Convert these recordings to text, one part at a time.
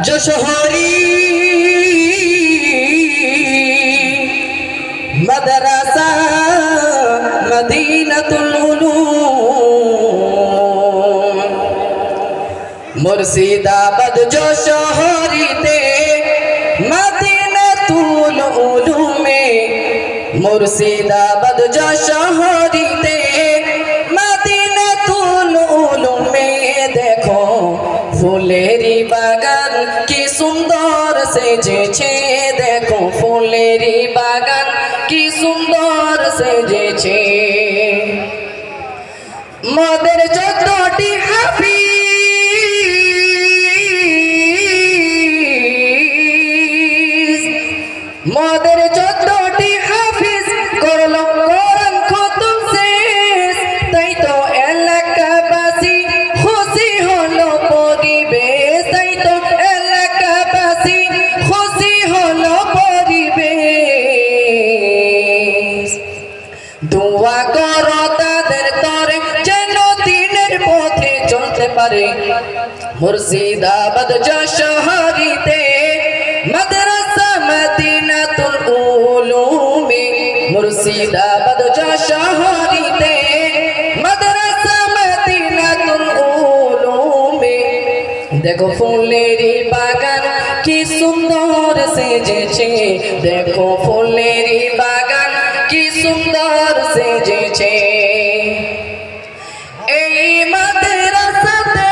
যশোহরি মাদ্রাসা মদিনাতুল উলুম মুর্শিদাবাদ যশোহরিতে মদিনাতুল উলুমে মুর্শিদাবাদ যশোহরিতে মদিনাতুল উলুমে দেখো ফুলেরি বাগান কি সুন্দর সেজেছে দেখো ফুলেরি বাগান কি সুন্দর সেজেছে মদের 14টি হাফিজ মদের 14টি হাফিজ করলো কোরআন খতম শেষ তাই তো এলাকাবাসী খুশি হলো পরিবেশ তাই তো এলাকাবাসী খুশি হলো পরিবেশ দোয়া করো তাদের তরে যেন দিনের পথে চলতে পারে মুর্শিদাবাদ যশোহরিতে মাদ্রাসা মদিনাতুল উলুমে মুর্শিদাবাদ যশোহরিতে মাদ্রাসা মদিনাতুল উলুমে দেখো ফুলেরি বাগান কি সুন্দর সেজেছে দেখো ফুলেরি বাগান কি সুন্দর সেজেছে এই মাদ্রাসাতে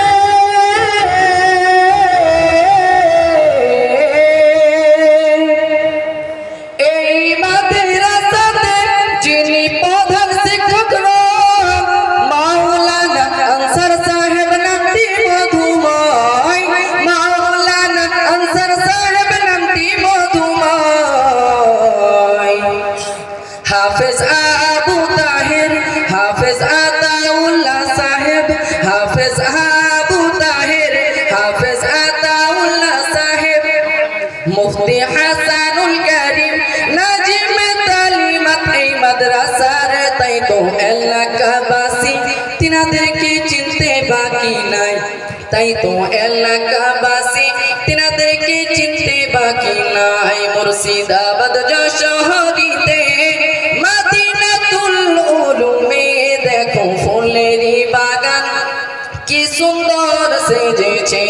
এই মাদ্রাসাতে যিনি প্রধান শিক্ষক মাওলানা আনসার সাহেব নামটি মধুময় মাওলানা আনসার সাহেব নামটি মধুময় হাফেজ আবু তাহের হাফেজ আতাউল্লাহ সাহেব হাফেজ আবু তাহের হাফেজ আতাউল্লাহ সাহেব মুফতি হাসানুল করিম নাজিম তালিমাত এই মাদ্রাসার তাই তো এলাকাবাসী তিনাদেরকে চিনতে বাকি নাই তাই তো এলাকাবাসী তিনাদেরকে চিনতে বাকি নাই মুর্শিদাবাদ যশোহরিতে মদিনাতুল উলুমে দেখো ফুলেরি বাগান কি সুন্দর সেজেছে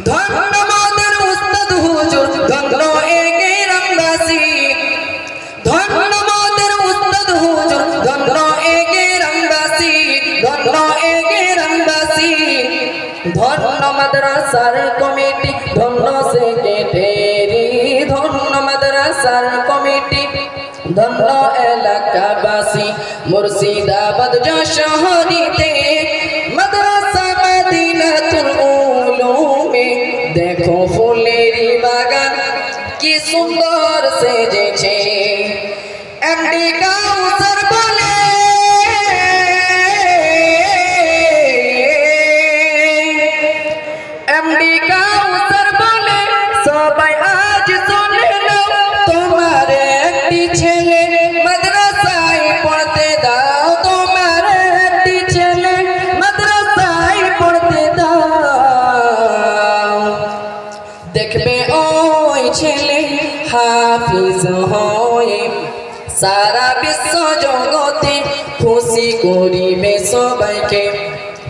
ধন্য আমাদের উস্তাদ হুজুর ধন্য এ গ্রামবাসী ধন্য আমাদের উস্তাদ হুজুর ধন্য এ গ্রামবাসী ধন্য এ গ্রামবাসী ধন্য মাদ্রাসার কমিটি ধন্য সেক্রেটারি ধন্য মাদ্রাসার কমিটি ধন্য এলাকাবাসী মুর্শিদাবাদ যশোহরিতে মাদ্রাসা মদিনাতুল উলুমে দেখো ফুলেরি বাগান কি সুন্দর সেজেছে এমডি কাউসার বলে এমডি কাউসার বলে সবাই আজ শুনে নাও তোমার একটি ছেলে মাদ্রাসায় পড়তে দাও তোমার একটি ছেলে মাদ্রাসায় পড়তে দাও দেখবে ওই ছেলে হাফিজ হয়ে সারা বিশ্ব জগতে খুশি করিবে সবাইকে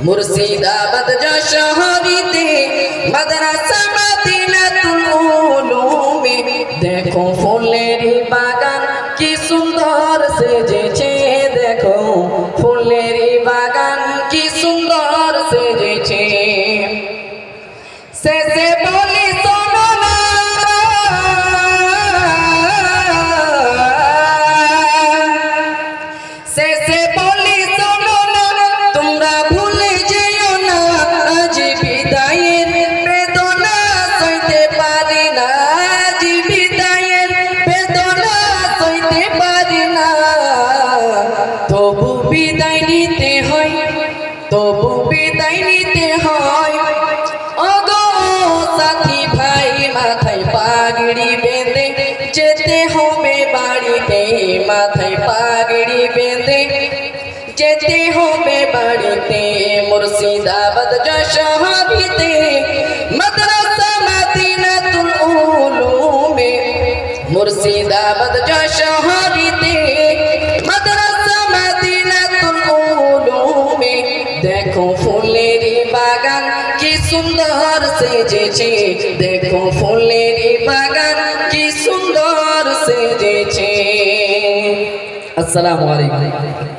মুর্শিদাবাদ যশোহরিতে মাদ্রাসা মদিনাতুল উলুমে দেখো ফুলেরি বাগান কি সুন্দর সেজেছে দেখো ফুলেরি বাগান কি সুন্দর সেজেছে শেষে বলি শোনো না শেষে বলি শোনো না তোমরা ভুলে যেও না আজ বিদায়ের বেদনা সইতে পারি না আজ বিদায়ের বেদনা সইতে পারি না তবু বিদায় নিতে হয় তবু বিদায় নিতে হয় ওগো সাথী ভাই মাথায় পাগড়ি বেঁধে যেতে হবে বাড়িতে মাথায় পাগড়ি বেঁধে যেতে হবে বাড়িতে মুর্শিদাবাদ যশোহরিতে মাদ্রাসা মুর্শিদাবাদ যশোহরিতে মাদ্রাসা মদিনাতুল উলুমে দেখো ফুলের বাগান কি সুন্দর সেজেছে, দেখো ফুলের বাগান কি সুন্দর সেজেছে। আসসালামু আলাইকুম।